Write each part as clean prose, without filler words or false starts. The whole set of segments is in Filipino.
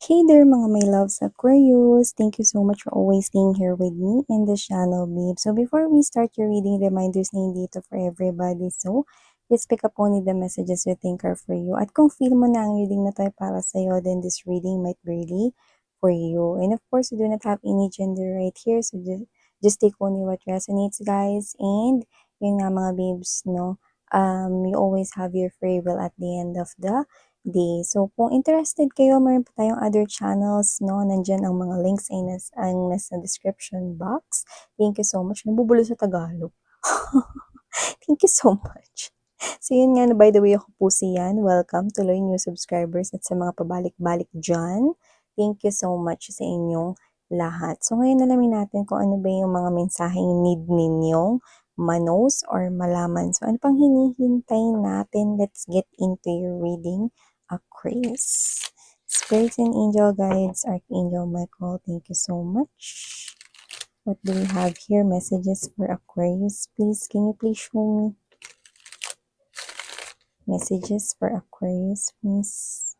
Hey there mga my loves Aquarius! Thank you so much for always staying here with me in this channel, babe. So before we start your reading, reminders na hindi ito for everybody. So, let's pick up only the messages you think are for you. At kung feel mo na ang reading na tayo para sa'yo, then this reading might be really for you. And of course, we do not have any gender right here. So just take only what resonates, guys. And yun nga mga babes, no? You always have your free will at the end of the day. So, kung interested kayo, meron pa tayong other channels, no? Nandyan ang mga links ay nasa description box. Thank you so much. Nabubulo sa Tagalog. Thank you so much. So, yun nga, by the way, ako po si Yan. Welcome tuloy new subscribers at sa mga pabalik-balik dyan. Thank you so much sa inyong lahat. So, ngayon alamin natin kung ano ba yung mga mensaheng need ninyong manos or malaman. So, ano pang hinihintay natin? Let's get into your reading. Aquarius. Spirits and angel guides, Archangel Michael, thank you so much. What do we have here? Messages for Aquarius, please. Can you please show me? Messages for Aquarius, please.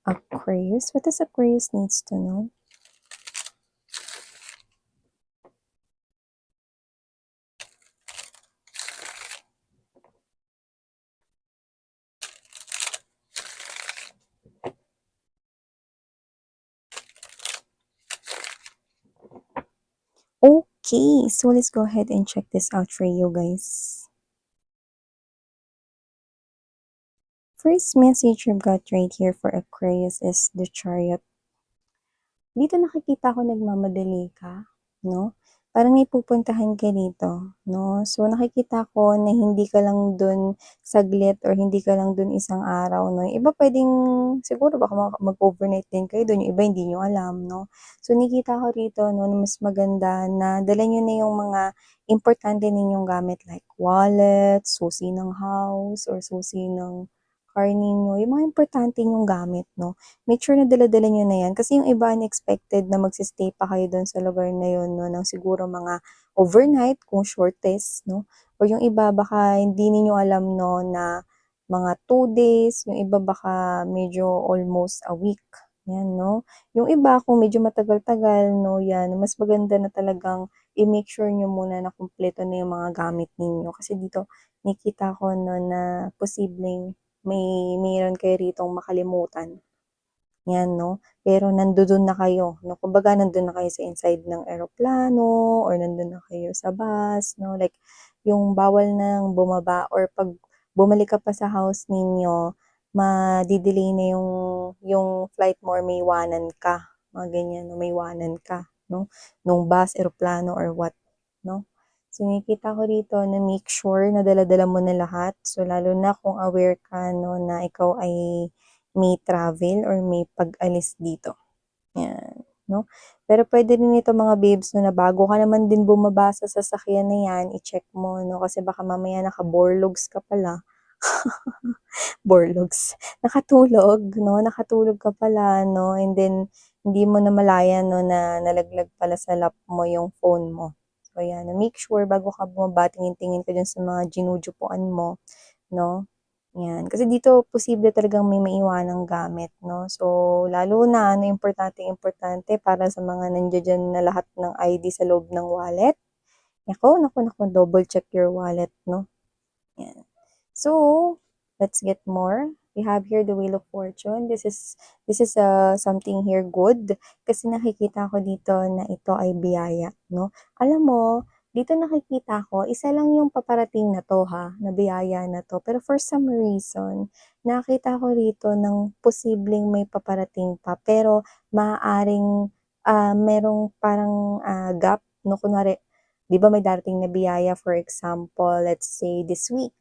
Aquarius, what does Aquarius needs to know? Okay, so let's go ahead and check this out for you guys. First message you've got right here for Aquarius is the Chariot. Dito nakikita ko nagmamadali ka, no? Parang may pupuntahan ka dito, no? So, nakikita ko na hindi ka lang dun saglit or hindi ka lang dun isang araw, no? Yung iba pwedeng, siguro baka mag-overnight din kayo dun, yung iba hindi nyo alam, no? So, nakita ko rito, no, na mas maganda na dala nyo na yung mga importante ninyong gamit like wallet, susi ng house, or susi ng car ninyo, yung mga importante nyong gamit, no? Make sure na dala-dala nyo na yan. Kasi yung iba unexpected na magsistay pa kayo doon sa lugar na yun, no, ng siguro mga overnight, kung shortest, no? Or yung iba baka hindi niyo alam, no, na mga 2 days, yung iba baka medyo almost a week. Yan, no? Yung iba, kung medyo matagal-tagal, no, yan, mas maganda na talagang i-make sure nyo muna na kumpleto na yung mga gamit ninyo. Kasi dito, nakita ko, no, na posibleng mayroon kayo ritong makalimutan. Yan, no? Pero nandoon na kayo, no? Kumbaga, nandun na kayo sa inside ng eroplano or nandun na kayo sa bus, no? Like, yung bawal nang bumaba or pag bumalik ka pa sa house ninyo, madidelay na yung flight mo or may iwanan ka. Mga ganyan, no? May iwanan ka, no? Nung bus, eroplano, or what, no? So, nakikita ko rito na make sure na dala-dala mo na lahat. So, lalo na kung aware ka, no, na ikaw ay may travel or may pag-alis dito. Yan, no? Pero pwede rin ito mga babes, no, na bago ka naman din bumaba sa sasakyan na yan, i-check mo, no? Kasi baka mamaya naka-borlogs ka pala. Borlogs. Nakatulog, no? Nakatulog ka pala, no? And then, hindi mo na malayan, no, na nalaglag pala sa lap mo yung phone mo. So, yan. Make sure bago ka bumaba, tingin-tingin ka dyan sa mga ginujupuan mo, no? Yan. Kasi dito, posible talagang may maiwanang gamit, no? So, lalo na, ano, importante para sa mga nandiyan na lahat ng ID sa loob ng wallet. Naku, double check your wallet, no? Yan. So, let's get more. We have here the Wheel of Fortune. This is something here good kasi nakikita ko dito na ito ay biyaya, no? Alam mo, dito nakikita ko, isa lang yung paparating na to ha, na biyaya na to. Pero for some reason, nakita ko rito ng posibleng may paparating pa. Pero maaaring merong parang gap, no? Kunwari, di ba may darating na biyaya, for example, let's say this week.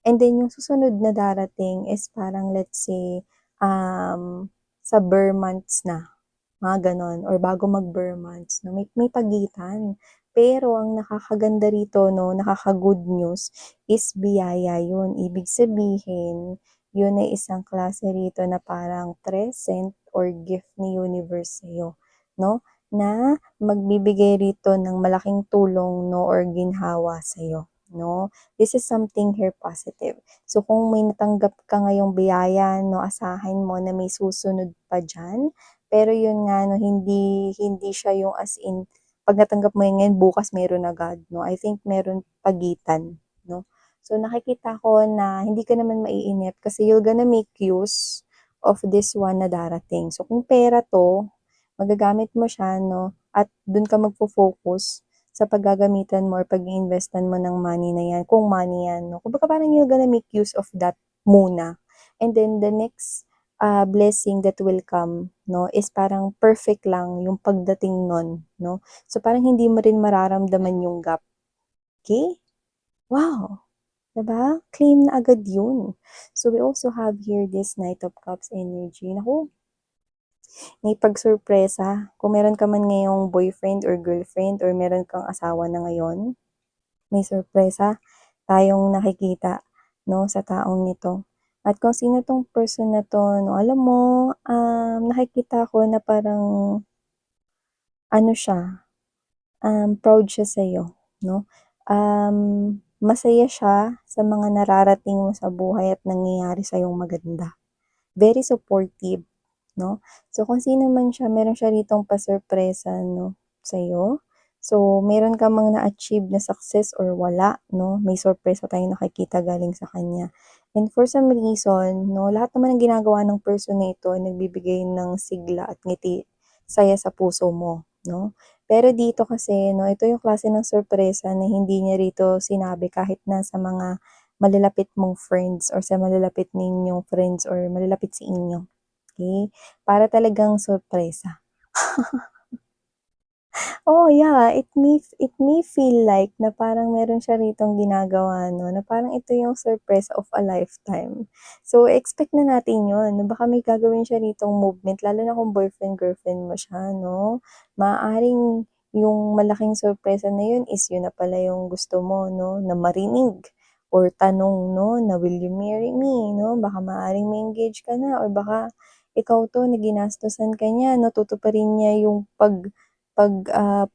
And then yung susunod na darating is parang let's say sa Burr months na, mga ganon, or bago mag Burr months, no? May pagitan. Pero ang nakakaganda rito, no, nakaka-good news is biyaya yun. Ibig sabihin, yun ay isang klase rito na parang present or gift ni universe sa'yo, no? Na magbibigay rito ng malaking tulong, no, or ginhawa sa'yo. no? This is something here positive. So kung may natanggap ka ngayong biyaya, no, asahan mo na may susunod pa diyan. Pero yun nga, no, hindi hindi siya yung as in 'pag natanggap mo yun ngayon, bukas meron agad, no? I think meron pagitan, no? So nakikita ko na hindi ka naman maiinip kasi you're gonna make use of this one na darating. So kung pera 'to, magagamit mo siya 'no, at dun ka magfo-focus sa paggagamitan mo or pag-iinvestan mo ng money na 'yan, kung money 'yan 'no. Kumbaga parang you're gonna make use of that muna. And then the next, blessing that will come 'no, is parang perfect lang yung pagdating nun 'no. So parang hindi mo rin mararamdaman yung gap, okey? Wow! 'Di ba? Claim na agad yun. So we also have here this Knight of Cups energy. Naku, may pagsurpresa. Kung meron ka man ngayong boyfriend or girlfriend or meron kang asawa na ngayon, may sorpresa tayong nakikita 'no, sa taong nito. At kung sino 'tong person na 'to 'no, alam mo, nakikita ko na parang ano siya, proud siya sa'yo 'no. Masaya siya sa mga nararating mo sa buhay at nangyayari sa'yong maganda. Very supportive 'no. So kung sino man siya, meron siya ritong pasurpresa 'no, sa'yo. So meron ka mang na-achieve na success or wala 'no, may sorpresa tayong nakikita galing sa kanya. And for some reason 'no, lahat naman ng ginagawa ng person na ito ay nagbibigay ng sigla at ngiti, saya sa puso mo 'no. Pero dito kasi 'no, ito yung klase ng sorpresa na hindi niya rito sinabi kahit na sa mga malalapit mong friends or sa malalapit ninyong friends or malalapit sa inyo, okey? Para talagang sorpresa. Oh, yeah, it may feel like na parang meron siya ritong ginagawa 'no, na parang ito yung surprise of a lifetime. So, expect na natin yun na baka may gagawin siya ritong movement lalo na kung boyfriend, girlfriend mo siya 'no. Maaaring yung malaking sorpresa na yun is yun na pala yung gusto mo 'no, na marinig or tanong 'no, na, "Will you marry me?" 'no, baka maaaring ma-engage ka na or baka ikaw 'to na ginastusan ka niya 'no, tutuparin niya yung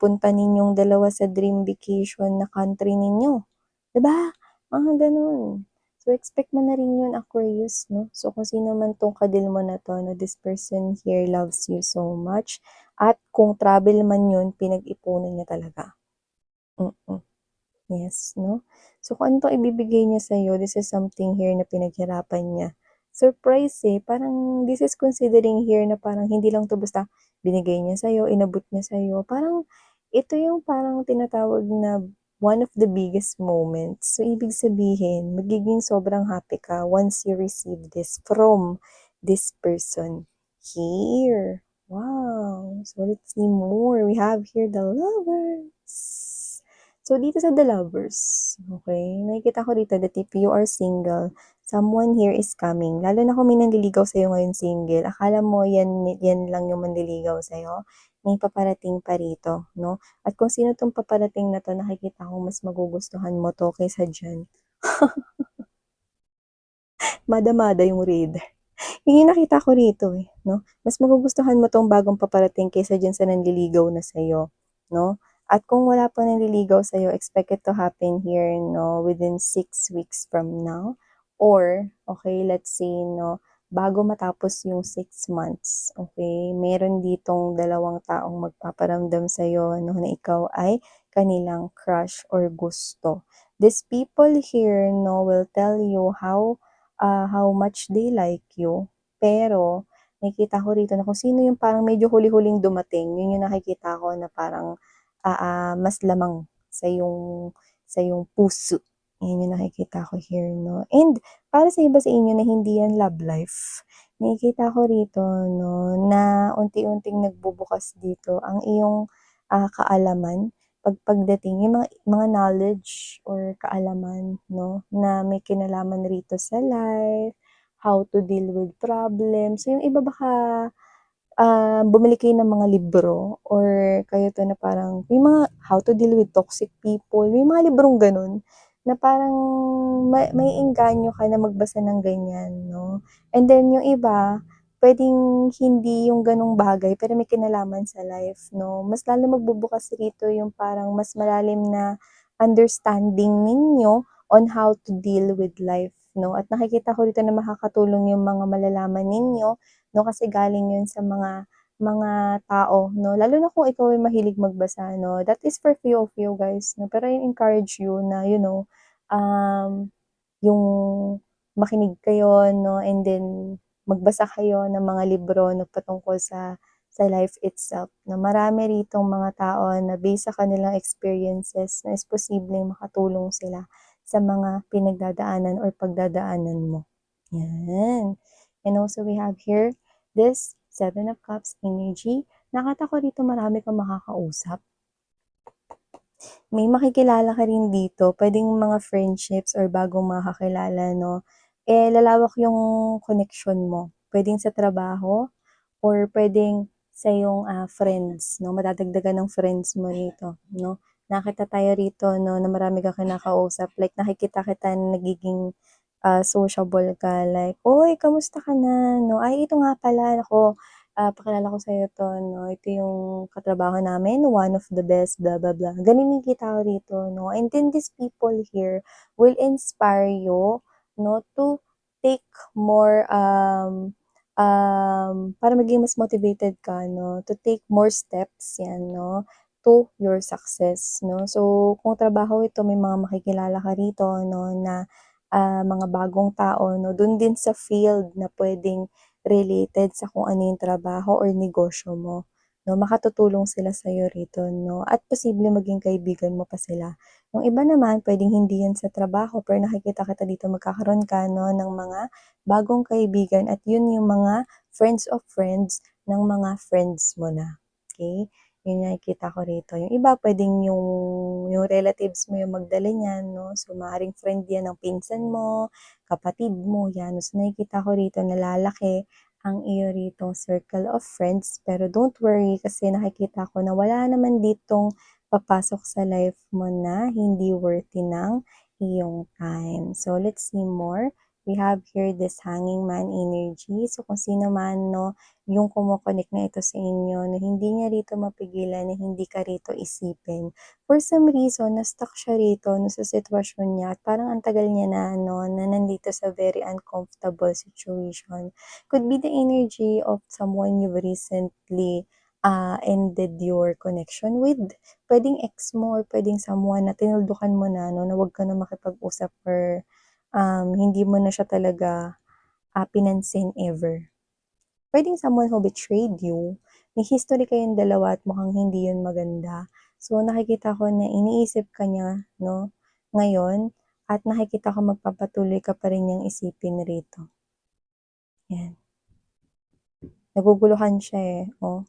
punta ninyong dalawa sa dream vacation na country ninyo, 'di ba? Mga gano'n. So, expect mo na rin 'yun, Aquarius 'no. So, kung sino man 'tong ka-deal mo na 'to 'no, this person here loves you so much at kung travel man 'yun, pinag-ipunan niya talaga. Mm. Yes, 'no? So, kung ano 'tong ibibigay niya sa'yo, this is something here na pinaghirapan niya. Surprise, eh, parang this is considering here na parang hindi lang 'to basta binigay niya sa'yo, inabot niya sa'yo. Parang ito yung parang tinatawag na one of the biggest moments. So, ibig sabihin magiging sobrang happy ka once you receive this from this person here. Wow! So, let's see more. We have here the Lovers. So, dito sa The Lovers, okey, nakikita ko dito that if you are single, someone here is coming. Lalo na kung may nanliligaw sa'yo ngayon single, akala mo yan lang yung manliligaw sa'yo, may paparating pa rito 'no. At kung sino 'tong paparating na 'to, nakikita ko mas magugustuhan mo 'to kaysa diyan. Mada-mada yung reader. Yun yung nakita ko rito, eh, 'no. Mas magugustuhan mo 'tong bagong paparating kaysa diyan sa nanliligaw na sa'yo, 'no. At kung wala pang nanliligaw sa'yo, expect it to happen here 'no, within 6 weeks from now or okey, let's say 'no, bago matapos yung 6 months, okey, meron ditong dalawang taong magpaparamdam sa'yo 'no, na ikaw ay kanilang crush or gusto. These people here 'no, will tell you how much they like you. Pero nakikita ko rito na kung sino yung parang medyo huli-huling dumating, yun yung nakikita ko na parang, mas lamang sa iyong puso. Yan yung nakikita ko here 'no. And para sa iba sa inyo na hindi yan love life, nakikita ko rito 'no, na unti-unting nagbubukas dito ang iyong, kaalaman pagdating yung mga knowledge or kaalaman 'no, na may kinalaman rito sa life, how to deal with problems. So yung iba baka, bumili kayo ng mga libro or kayo 'to na parang yung mga how to deal with toxic people, may mga librong gano'n na parang maeengganyo ka na magbasa ng ganyan 'no. And then yung iba, puwedeng hindi yung gano'ng bagay pero may kinalaman sa life 'no. Mas lalo magbubukas rito yung parang mas malalim na, understanding ninyo on how to deal with life, no? At nakikita ko dito na makakatulong yung mga malalaman ninyo, no? Kasi galing yun sa mga tao, no? Lalo na kung ikaw ay mahilig magbasa, no? That is for few of you guys, no? Pero I encourage you na, yung makinig kayo, no? And then, magbasa kayo ng mga libro na patungkol sa life itself, na marami ritong mga tao na based sa kanilang experiences na is posibleng makatulong sila sa mga pinagdadaanan or pagdadaanan mo. Yan. And also we have here this Seven of Cups energy. Nakita ko dito marami kang makakausap. May makikilala ka rin dito, puwedeng mga friendships or bagong makakilala 'no, lalawak yung connection mo. Puwedeng sa trabaho or puwedeng sa iyong, friends 'no, madadagdagan ng friends mo rito 'no. Nakita tayo rito 'no, na marami kang kinakausap, like nakikita kita na nagiging, sociable ka like, "Uy, kamusta ka na?" 'no, "Ay, ito nga pala, naku, pakilala ko sa'yo 'to 'no, ito yung katrabaho namin, one of the best, blah, blah, blah." Gano'n yung kita ko rito 'no, and then these people here will inspire you 'no, to take more, para maging mas motivated ka 'no, to take more steps 'yan 'no, to your success 'no. So, kung trabaho ito may mga makikilala ka rito 'no na, mga bagong tao 'no, dun din sa field na puwedeng related sa kung ano yung trabaho or negosyo mo 'no, makatutulong sila sa'yo rito 'no, at posibleng maging kaibigan mo pa sila. Yung iba naman puwedeng hindi yan sa trabaho pero nakikita kita dito magkakaroon ka 'no ng mga bagong kaibigan at yun yung mga friends of friends ng mga friends mo na, okey? Yun yung nakikita ko rito. Yung iba puwedeng yung relatives mo yung magdala niyan 'no, so maaaring friend yan ng pinsan mo, kapatid mo, yan. So nakikita ko rito na lalaki ang iyo ritong circle of friends, pero don't worry kasi nakikita ko na wala naman ditong papasok sa life mo na hindi worthy ng iyong time. So let's see more. We have here this hanging man energy. So kung sino man 'no, yung kumo-connect na ito sa inyo na hindi niya rito mapigilan na hindi ka rito isipin. For some reason, na-stuck siya rito 'no, sa sitwasyon niya at parang ang tagal niya na 'no, na nandito sa very uncomfortable situation. Could be the energy of someone you've recently, ended your connection with. Puwedeng ex mo or puwedeng someone na tinuldukan mo na 'no, na 'wag ka na makipag-usap or hindi mo na siya talaga, pinansin ever. Puwedeng someone who betrayed you, may history kayong dalawa at mukhang hindi yun maganda. So, nakikita ko na iniisip ka niya 'no, ngayon at nakikita ko magpapatuloy ka pa rin niyang isipin rito, 'yan. Naguguluhan siya, eh, oh.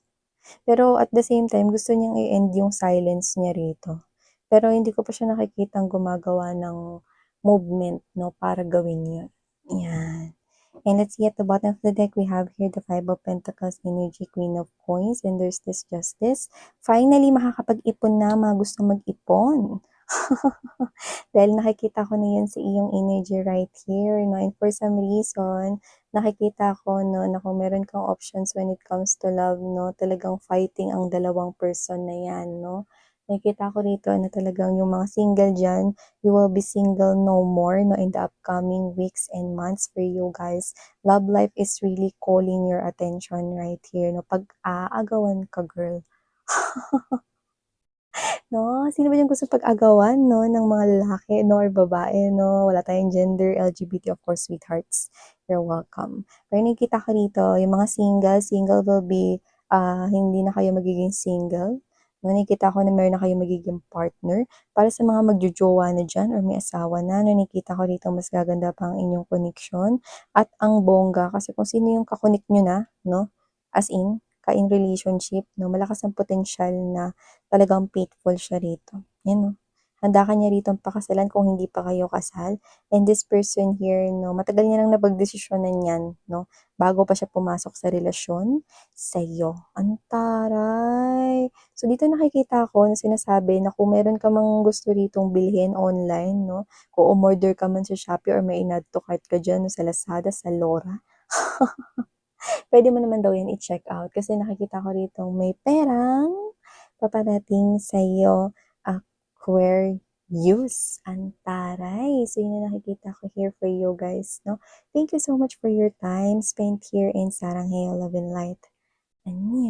Pero at the same time gusto niyang i-end yung silence niya rito. Pero hindi ko pa siya nakikitang gumagawa ng movement 'no, para gawin yun, 'yan. And let's see at the bottom of the deck, we have here the Five of Pentacles, Energy, Queen of Coins, and there's this Justice. Finally, makakapag-ipon na mga gustong mag-ipon. Dahil nakikita ko na yan sa iyong energy right here, no? And for some reason, nakikita ko, no, na kung meron kang options when it comes to love, no, talagang fighting ang dalawang person na yan, no? Nakikita ko rito na talagang yung mga single dyan, you will be single no more, no, in the upcoming weeks and months for you guys. Love life is really calling your attention right here, no? Pag-aagawan ka, girl. 'No, sino ba yung gustong pag-agawan 'no, ng mga lalaki 'no, or babae 'no, wala tayong gender, LGBT, of course, sweethearts, you're welcome. Pero nakikita ko rito yung mga single will be, hindi na kayo magiging single, 'no, nakikita ko na meron na kayong magiging partner. Para sa mga magjojowa na diyan or may asawa na, 'no, nakikita ko rito mas gaganda pa ang inyong connection at ang bongga kasi kung sino yung ka-connect niyo na 'no, as in, ka-in relationship 'no, malakas ang potensyal na talagang faithful siya rito. Yan 'no, handa ka niya ritong pakasalan kung hindi pa kayo kasal. And this person here 'no, matagal niya nang napagdesisyonan yan 'no, bago pa siya pumasok sa relasyon sa'yo. Ang taray! So dito nakikita ko na sinasabi na kung meron ka mang gusto ritong bilhin online 'no, kung umorder ka man sa Shopee or may in-add to cart ka diyan sa Lazada, sa Lora, puwede mo naman daw yan i-check out kasi nakikita ko ritong may perang paparating sa'yo, Aquarius. Yus, antaray. So, yun na nakikita ko here for you guys, no? Thank you so much for your time spent here in Sarangheo Love and Light. Ani.